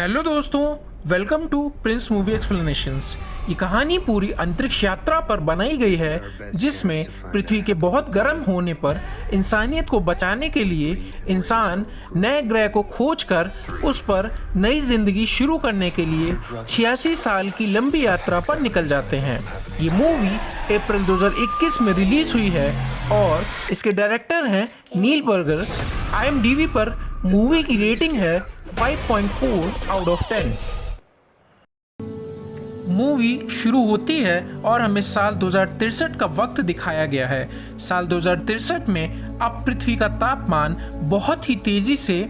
Hello दोस्तों, welcome to prince movie explanations. ये कहानी पूरी अंतरिक्ष यात्रा पर बनाई गई है, जिसमें पृथ्वी के बहुत गर्म होने पर इंसानियत को बचाने के लिए इंसान नए ग्रह को खोजकर उस पर नई जिंदगी शुरू करने के लिए 86 साल की लंबी यात्रा पर निकल जाते हैं। ये मूवी अप्रैल 2021 में रिलीज हुई है और इसके डायरेक्टर हैं नील बर्गर। IMDb पर मूवी की रेटिंग है 5.4 आउट ऑफ 10। मूवी शुरू होती है और हमें साल 2063 का वक्त दिखाया गया है। साल 2063 में अब पृथ्वी का तापमान बहुत ही तेजी से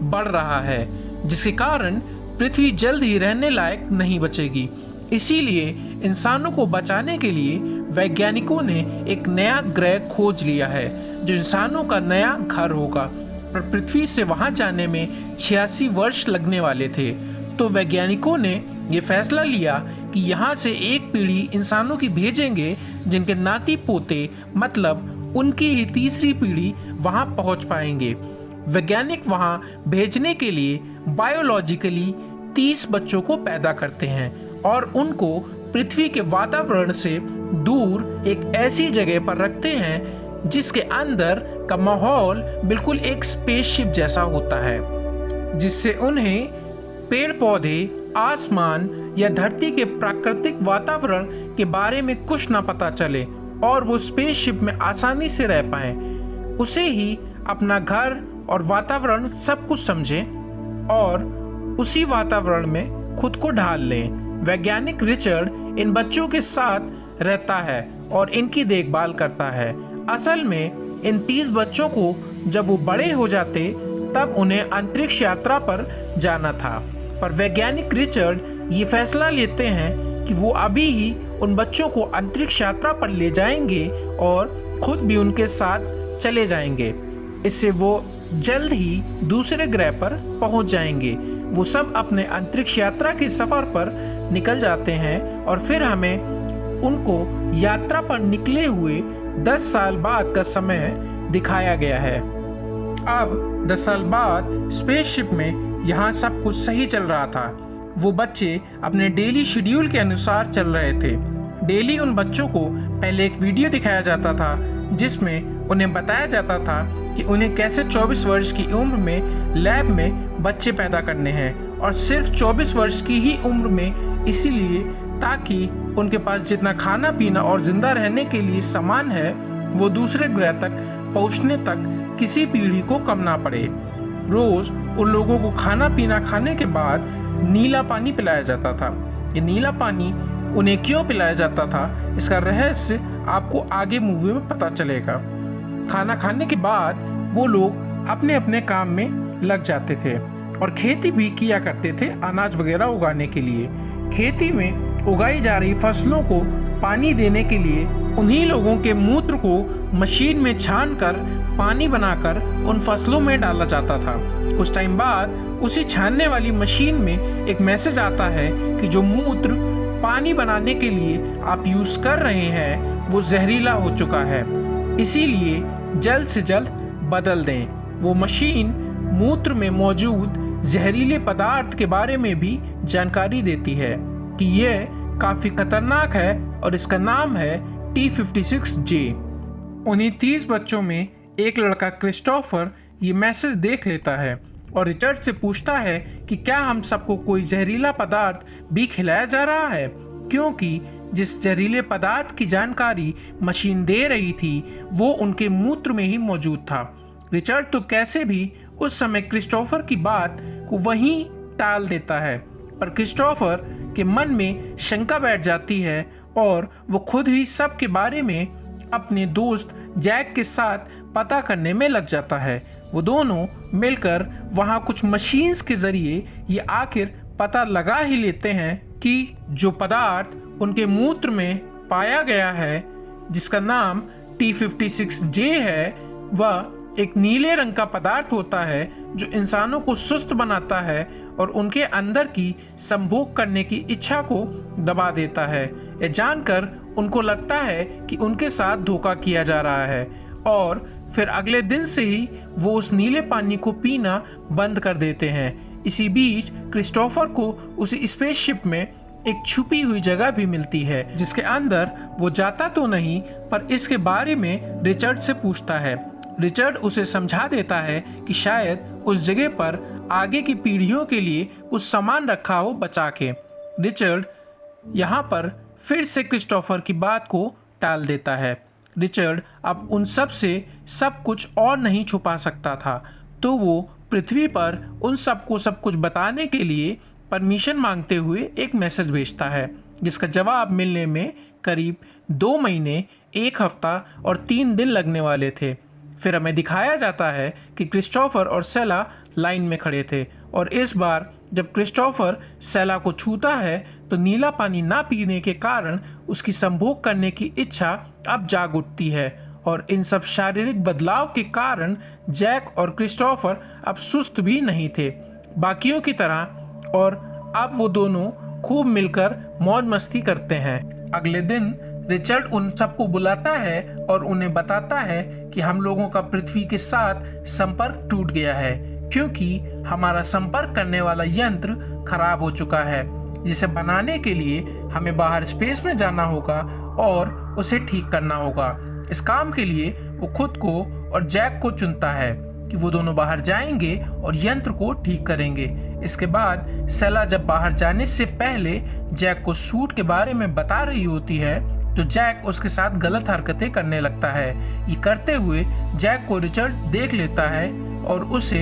बढ़ रहा है, जिसके कारण पृथ्वी जल्द ही रहने लायक नहीं बचेगी। इसीलिए इंसानों को बचाने के लिए वैज्ञानिकों ने एक नया ग्रह खोज लिया है, जो इंसानों का नया घर होगा। पर पृथ्वी से वहां जाने में 86 वर्ष लगने वाले थे, तो वैज्ञानिकों ने ये फैसला लिया कि यहाँ से एक पीढ़ी इंसानों की भेजेंगे, जिनके नाती पोते मतलब उनकी ही तीसरी पीढ़ी वहाँ पहुँच पाएंगे। वैज्ञानिक वहाँ भेजने के लिए बायोलॉजिकली 30 बच्चों को पैदा करते हैं और उनको पृथ्वी के वातावरण से दूर एक ऐसी जगह पर रखते हैं जिसके अंदर का माहौल बिल्कुल एक स्पेसशिप जैसा होता है, जिससे उन्हें पेड़ पौधे, आसमान या धरती के प्राकृतिक वातावरण के बारे में कुछ ना पता चले और वो स्पेसशिप में आसानी से रह पाए। उसे ही अपना घर और वातावरण सब कुछ समझें और उसी वातावरण में खुद को ढाल लें। वैज्ञानिक रिचर्ड इन बच्चों के साथ रहता है और इनकी देखभाल करता है। असल में इन 30 बच्चों को जब वो बड़े हो जाते तब उन्हें अंतरिक्ष यात्रा पर जाना था, पर वैज्ञानिक रिचर्ड ये फैसला लेते हैं कि वो अभी ही उन बच्चों को अंतरिक्ष यात्रा पर ले जाएंगे और खुद भी उनके साथ चले जाएंगे। इससे वो जल्द ही दूसरे ग्रह पर पहुंच जाएंगे। वो सब अपने अंतरिक्ष यात्रा के सफर पर निकल जाते हैं और फिर हमें उनको यात्रा पर निकले हुए 10 साल बाद का समय दिखाया गया है। अब 10 साल बाद स्पेसशिप में यहाँ सब कुछ सही चल रहा था। वो बच्चे अपने डेली शेड्यूल के अनुसार चल रहे थे। डेली उन बच्चों को पहले एक वीडियो दिखाया जाता था, जिसमें उन्हें बताया जाता था कि उन्हें कैसे 24 वर्ष की उम्र में लैब में बच्चे पैदा करने हैं, और सिर्फ 24 वर्ष की ही उम्र में, इसीलिए ताकि उनके पास जितना खाना पीना और जिंदा रहने के लिए सामान है वो दूसरे ग्रह तक पहुंचने तक किसी पीढ़ी को कम ना पड़े। रोज उन लोगों को खाना पीना खाने के बाद नीला पानी पिलाया जाता था। ये नीला पानी उन्हें क्यों पिलाया जाता था, इसका रहस्य आपको आगे मूवी में पता चलेगा। खाना खाने के बाद वो लोग अपने अपने काम में लग जाते थे और खेती भी किया करते थे, अनाज वगैरह उगाने के लिए। खेती में उगाई जा रही फसलों को पानी देने के लिए उन्हीं लोगों के मूत्र को मशीन में छानकर पानी बनाकर उन फसलों में डाला जाता था। कुछ टाइम बाद उसी छानने वाली मशीन में एक मैसेज आता है कि जो मूत्र पानी बनाने के लिए आप यूज कर रहे हैं वो जहरीला हो चुका है, इसीलिए जल्द से जल्द बदल दें। वो मशीन मूत्र में मौजूद जहरीले पदार्थ के बारे में भी जानकारी देती है कि यह काफी खतरनाक है और इसका नाम है T56J। उन्हीं 30 बच्चों में एक लड़का क्रिस्टोफर ये मैसेज देख लेता है और रिचर्ड से पूछता है कि क्या हम सबको कोई जहरीला पदार्थ भी खिलाया जा रहा है, क्योंकि जिस जहरीले पदार्थ की जानकारी मशीन दे रही थी वो उनके मूत्र में ही मौजूद था। रिचर्ड तो कैसे भी उस समय क्रिस्टोफर की बात को वहीं टाल देता है, पर क्रिस्टोफर के मन में शंका बैठ जाती है और वो खुद ही सब के बारे में अपने दोस्त जैक के साथ पता करने में लग जाता है। वो दोनों मिलकर वहाँ कुछ मशीन्स के जरिए ये आखिर पता लगा ही लेते हैं कि जो पदार्थ उनके मूत्र में पाया गया है, जिसका नाम T56J है, वह एक नीले रंग का पदार्थ होता है जो इंसानों को सुस्त बनाता है और उनके अंदर की संभोग करने की इच्छा को दबा देता है। यह जानकर उनको लगता है कि उनके साथ धोखा किया जा रहा है और फिर अगले दिन से ही वो उस नीले पानी को पीना बंद कर देते हैं। इसी बीच क्रिस्टोफर को उसी स्पेसशिप में एक छुपी हुई जगह भी मिलती है जिसके अंदर वो जाता तो नहीं पर इसके बारे में रिचर्ड से पूछता है। रिचर्ड उसे समझा देता है कि शायद उस जगह पर आगे की पीढ़ियों के लिए कुछ सामान रखा हो बचा के। रिचर्ड यहाँ पर फिर से क्रिस्टोफर की बात को टाल देता है। रिचर्ड अब उन सब से सब कुछ और नहीं छुपा सकता था, तो वो पृथ्वी पर उन सबको सब कुछ बताने के लिए परमिशन मांगते हुए एक मैसेज भेजता है, जिसका जवाब मिलने में करीब 2 महीने, 1 हफ्ता और 3 दिन लगने वाले थे। फिर हमें दिखाया जाता है कि क्रिस्टोफर और सेला लाइन में खड़े थे और इस बार जब क्रिस्टोफर सेला को छूता है तो नीला पानी ना पीने के कारण उसकी संभोग करने की इच्छा अब जाग उठती है और इन सब शारीरिक बदलाव के कारण जैक और क्रिस्टोफर अब सुस्त भी नहीं थे बाकियों की तरह, और अब वो दोनों खूब मिलकर मौज मस्ती करते हैं। अगले दिन रिचर्ड उन सबको बुलाता है और उन्हें बताता है कि हम लोगों का पृथ्वी के साथ संपर्क टूट गया है क्योंकि हमारा संपर्क करने वाला यंत्र खराब हो चुका है, जिसे बनाने के लिए हमें बाहर स्पेस में जाना होगा और उसे ठीक करना होगा। इस काम के लिए वो खुद को और जैक को चुनता है कि वो दोनों बाहर जाएंगे और यंत्र को ठीक करेंगे। इसके बाद सेला जब बाहर जाने से पहले जैक को सूट के बारे में बता रही होती है तो जैक उसके साथ गलत हरकतें करने लगता है। ये करते हुए जैक को रिचर्ड देख लेता है और उसे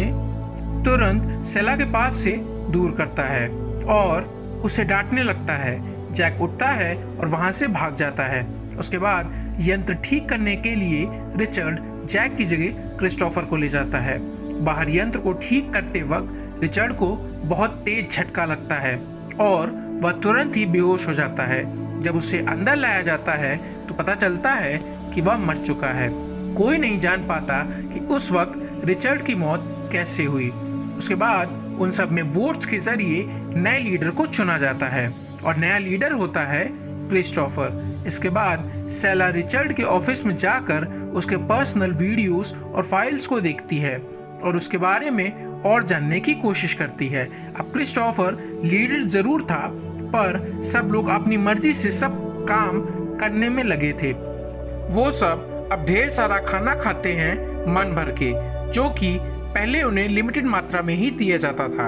तुरंत सेला के पास से दूर करता है और उसे डांटने लगता है। जैक उठता है और वहां से भाग जाता है। उसके बाद यंत्र ठीक करने के लिए रिचर्ड जैक की जगह क्रिस्टोफर को ले जाता है। बाहर यंत्र को ठीक करते वक्त रिचर्ड को बहुत तेज झटका लगता है और वह तुरंत ही बेहोश हो जाता है। जब उसे अंदर लाया जाता है तो पता चलता है कि वह मर चुका है। कोई नहीं जान पाता कि उस वक्त रिचर्ड की मौत कैसे हुई। उसके बाद उन सब में वोट्स के जरिए नए लीडर को चुना जाता है और नया लीडर होता है क्रिस्टोफर। इसके बाद सेला रिचर्ड के ऑफिस में जाकर उसके पर्सनल वीडियोस और फाइल्स को देखती है और उसके बारे में और जानने की कोशिश करती है। अब क्रिस्टोफर लीडर जरूर था पर सब लोग अपनी मर्जी से सब काम करने में लगे थे। वो सब अब ढेर सारा खाना खाते हैं मन भर के, जो कि पहले उन्हें लिमिटेड मात्रा में ही दिया जाता था।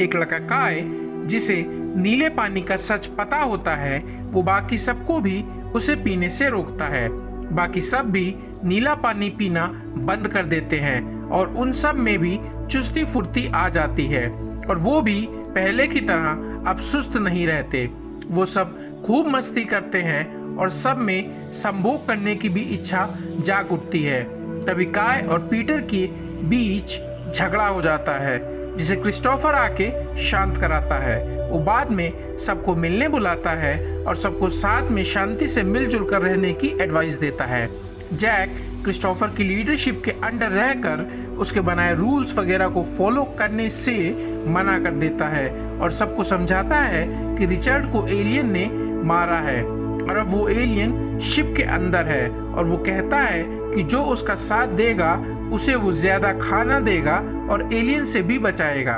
एक लड़का काय जिसे नीले पानी का सच पता होता है वो बाकी सबको भी उसे पीने से रोकता है। बाकी सब भी नीला पानी पीना बंद कर देते हैं और उन सब में भी चुस्ती फुर्ती आ जाती है और वो भी पहले की तरह अब सुस्त नहीं रहते। वो सब खूब मस्ती करते हैं और सब में संभोग करने की भी इच्छा जाग उठती है। तभी काय और पीटर के बीच झगड़ा हो जाता है जिसे क्रिस्टोफर आके शांत कराता है। वो बाद में सबको मिलने बुलाता है और सबको साथ में शांति से मिलजुल कर रहने की एडवाइस देता है। जैक क्रिस्टोफर की लीडरशिप के अंडर रहकर उसके बनाए रूल्स वगैरह को फॉलो करने से मना कर देता है और सबको समझाता है कि रिचर्ड को एलियन ने मारा है और अब वो एलियन शिप के अंदर है और वो कहता है कि जो उसका साथ देगा उसे वो ज्यादा खाना देगा और एलियन से भी बचाएगा।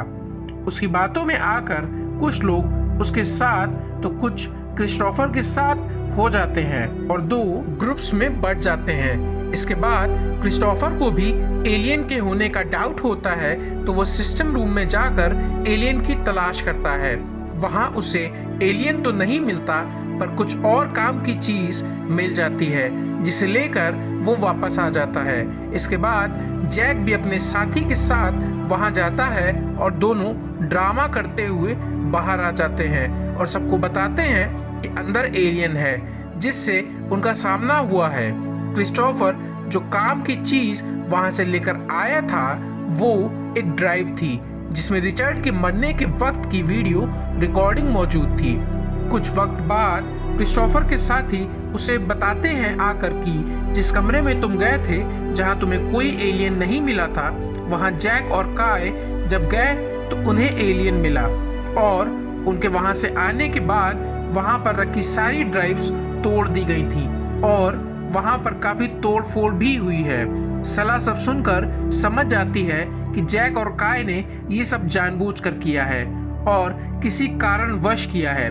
उसकी बातों में आकर कुछ लोग उसके साथ तो कुछ क्रिस्टोफर के साथ हो जाते हैं और 2 ग्रुप्स में बढ़ जाते हैं। इसके बाद क्रिस्टोफर को भी एलियन के होने का डाउट होता है तो वो सिस्टम रूम में जाकर एलियन की तलाश करता है। वहाँ उसे एलियन तो नहीं मिलता पर कुछ और काम की चीज मिल जाती है जिसे लेकर वो वापस आ जाता है। इसके बाद जैक भी अपने साथी के साथ वहां जाता है और दोनों ड्रामा करते हुए बाहर आ जाते हैं और सबको बताते हैं कि अंदर एलियन है जिससे उनका सामना हुआ है। क्रिस्टोफर जो काम की चीज वहां से लेकर आया था वो एक ड्राइव थी जिसमें रिचर्ड के मरने के वक्त की वीडियो रिकॉर्डिंग मौजूद थी। कुछ वक्त बाद क्रिस्टोफर के साथी उसे बताते हैं आकर कि जिस कमरे में तुम गए थे जहां तुम्हें कोई एलियन नहीं मिला था वहां जैक और काय जब गए तो उन्हें एलियन मिला और उनके वहां से आने के बाद वहां पर रखी सारी ड्राइव्स तोड़ दी गई थी और वहां पर काफी तोड़फोड़ भी हुई है। सलाह सब सुनकर समझ जाती है कि जैक और काय ने ये सब जानबूझकर किया है और किसी कारणवश किया है।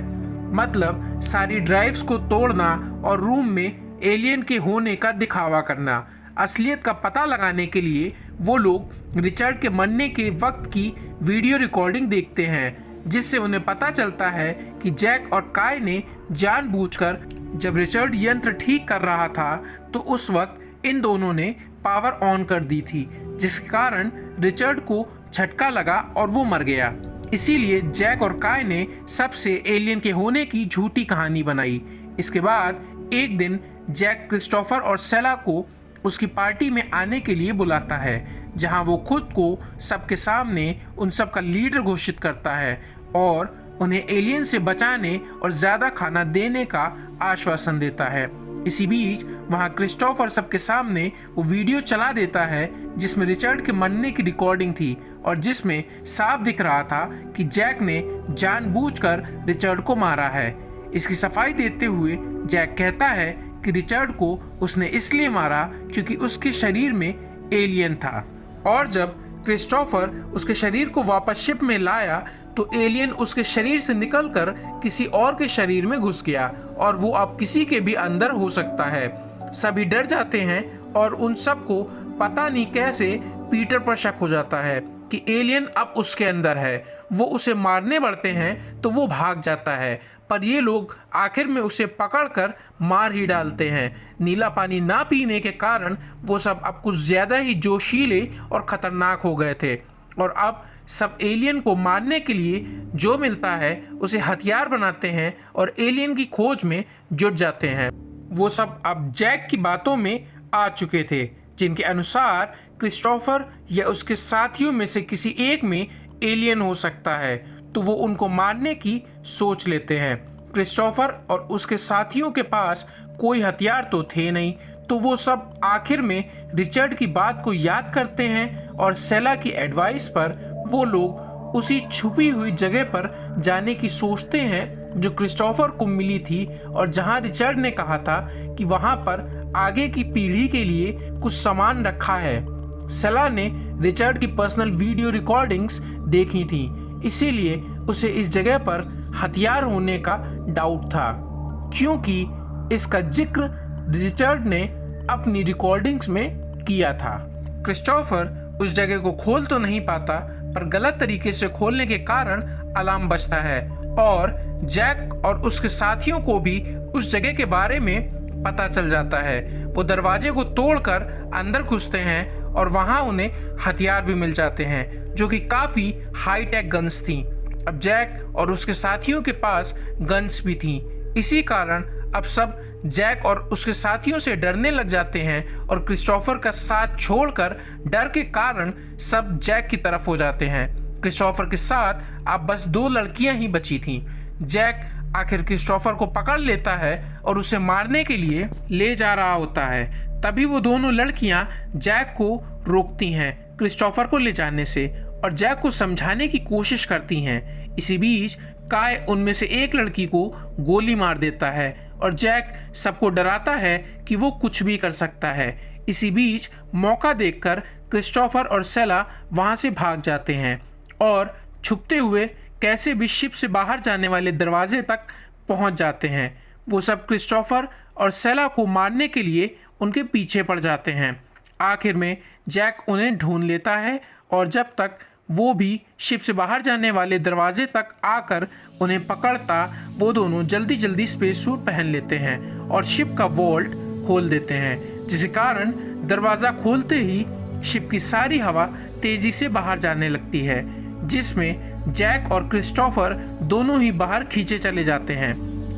मतलब सारी ड्राइव्स को तोड़ना और रूम में एलियन के होने का दिखावा करना। असलियत का पता लगाने के लिए वो लोग रिचर्ड के मरने के वक्त की वीडियो रिकॉर्डिंग देखते हैं, जिससे उन्हें पता चलता है कि जैक और काय ने जानबूझकर, जब रिचर्ड यंत्र ठीक कर रहा था तो उस वक्त इन दोनों ने पावर ऑन कर दी थी, जिसके कारण रिचर्ड को झटका लगा और वो मर गया। इसीलिए जैक और काय ने सबसे एलियन के होने की झूठी कहानी बनाई। इसके बाद एक दिन जैक क्रिस्टोफर और सेला को उसकी पार्टी में आने के लिए बुलाता है, जहां वो खुद को सबके सामने उन सब का लीडर घोषित करता है और उन्हें एलियन से बचाने और ज़्यादा खाना देने का आश्वासन देता है। इसी बीच वहां क्रिस्टोफर सबके सामने वो वीडियो चला देता है जिसमें रिचर्ड के मरने की रिकॉर्डिंग थी और जिसमें साफ दिख रहा था कि जैक ने जानबूझकर रिचर्ड को मारा है। इसकी सफाई देते हुए जैक कहता है कि रिचर्ड को उसने इसलिए मारा क्योंकि उसके शरीर में एलियन था, और जब क्रिस्टोफर उसके शरीर को वापस शिप में लाया तो एलियन उसके शरीर से निकलकर किसी और के शरीर में घुस गया और वो अब किसी के भी अंदर हो सकता है। सभी डर जाते हैं और उन सबको पता नहीं कैसे पीटर पर शक हो जाता है कि एलियन अब उसके अंदर है। वो उसे मारने बढ़ते हैं तो वो भाग जाता है, पर ये लोग आखिर में उसे पकड़कर मार ही डालते हैं। नीला पानी ना पीने के कारण वो सब अब कुछ ज़्यादा ही जोशीले और ख़तरनाक हो गए थे और अब सब एलियन को मारने के लिए जो मिलता है उसे हथियार बनाते हैं और एलियन की खोज में जुट जाते हैं। वो सब अब जैक की बातों में आ चुके थे, जिनके अनुसार क्रिस्टोफर या उसके साथियों में से किसी एक में एलियन हो सकता है, तो वो उनको मारने की सोच लेते हैं। क्रिस्टोफर और उसके साथियों के पास कोई हथियार तो थे नहीं, तो वो सब आखिर में रिचर्ड की बात को याद करते हैं और सेला की एडवाइस पर वो लोग उसी छुपी हुई जगह पर जाने की सोचते हैं जो क्रिस्टोफर को मिली थी और जहां रिचर्ड ने कहा था कि वहां पर आगे की पीढ़ी के लिए कुछ सामान रखा है। सेला ने रिचर्ड की पर्सनल वीडियो रिकॉर्डिंग्स देखी थी, इसीलिए उसे इस जगह पर हथियार होने का डाउट था, क्योंकि इसका जिक्र रिचर्ड ने अपनी रिकॉर्डिंग्स में किया था। क्रिस्टोफर उस जगह को खोल तो नहीं पाता, पर गलत तरीके से खोलने के कारण अलार्म बजता है और जैक और उसके साथियों को भी उस जगह के बारे में पता चल जाता है। वो दरवाजे को तोड़कर अंदर घुसते हैं और वहां उन्हें हथियार भी मिल जाते हैं, जो कि काफ़ी हाईटेक गन्स थी। अब जैक और उसके साथियों के पास गन्स भी थी, इसी कारण अब सब जैक और उसके साथियों से डरने लग जाते हैं और क्रिस्टोफर का साथ छोड़कर डर के कारण सब जैक की तरफ हो जाते हैं। क्रिस्टोफर के साथ अब बस 2 लड़कियां ही बची थीं। जैक आखिर क्रिस्टोफर को पकड़ लेता है और उसे मारने के लिए ले जा रहा होता है। तभी वो दोनों लड़कियां जैक को रोकती हैं क्रिस्टोफर को ले जाने से और जैक को समझाने की कोशिश करती हैं। इसी बीच काय उनमें से एक लड़की को गोली मार देता है और जैक सबको डराता है कि वो कुछ भी कर सकता है। इसी बीच मौका देखकर क्रिस्टोफर और सेला वहां से भाग जाते हैं और छुपते हुए कैसे भी शिप से बाहर जाने वाले दरवाजे तक पहुंच जाते हैं। वो सब क्रिस्टोफर और सेला को मारने के लिए उनके पीछे पड़ जाते हैं। आखिर में जैक उन्हें ढूंढ लेता है और जब तक वो भी शिप से बाहर जाने वाले दरवाजे तक आकर उन्हें पकड़ता, वो दोनों जल्दी जल्दी स्पेस सूट पहन लेते हैं और शिप का वॉल्ट खोल देते हैं, जिसके कारण दरवाज़ा खोलते ही शिप की सारी हवा तेज़ी से बाहर जाने लगती है, जिसमें जैक और क्रिस्टोफर दोनों ही बाहर खींचे चले जाते हैं।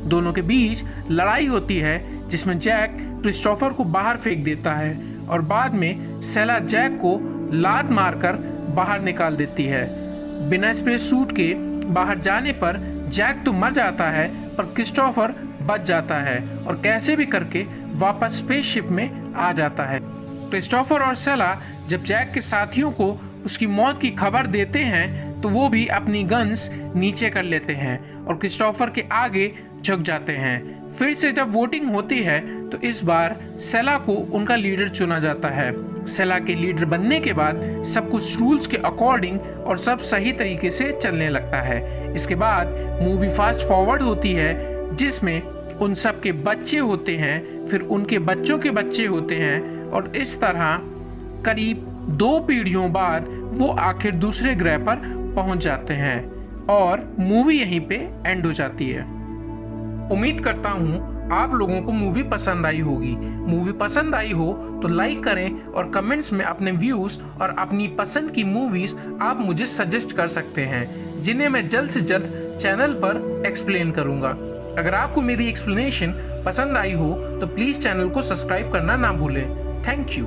दोनों के बीच लड़ाई होती है, जिसमें जैक क्रिस्टोफर को बाहर फेंक देता है और बाद में सेला जैक को लात मारकर बाहर निकाल देती है। बिना स्पेस सूट के बाहर जाने पर जैक तो मर जाता है, पर क्रिस्टोफर बच जाता है और कैसे भी करके वापस स्पेसशिप में आ जाता है। क्रिस्टोफर और सेला जब जैक के साथियों को उसकी मौत की खबर देते हैं तो वो भी अपनी गन्स नीचे कर लेते हैं और क्रिस्टोफर के आगे झुक जाते हैं। फिर से जब वोटिंग होती है तो इस बार सेला को उनका लीडर चुना जाता है। सेला के लीडर बनने के बाद सब कुछ रूल्स के अकॉर्डिंग और सब सही तरीके से चलने लगता है। इसके बाद मूवी फास्ट फॉरवर्ड होती है जिसमें उन सब के बच्चे होते हैं, फिर उनके बच्चों के बच्चे होते हैं और इस तरह करीब 2 पीढ़ियों बाद वो आखिर दूसरे ग्रह पर पहुंच जाते हैं और मूवी यहीं पे एंड हो जाती है। उम्मीद करता हूँ आप लोगों को मूवी पसंद आई होगी। मूवी पसंद आई हो तो लाइक करें और कमेंट्स में अपने व्यूज़ और अपनी पसंद की मूवीज़ आप मुझे सजेस्ट कर सकते हैं, जिन्हें मैं जल्द से जल्द चैनल पर एक्सप्लेन करूँगा। अगर आपको मेरी एक्सप्लेनेशन पसंद आई हो तो प्लीज़ चैनल को सब्सक्राइब करना ना भूलें। Thank you.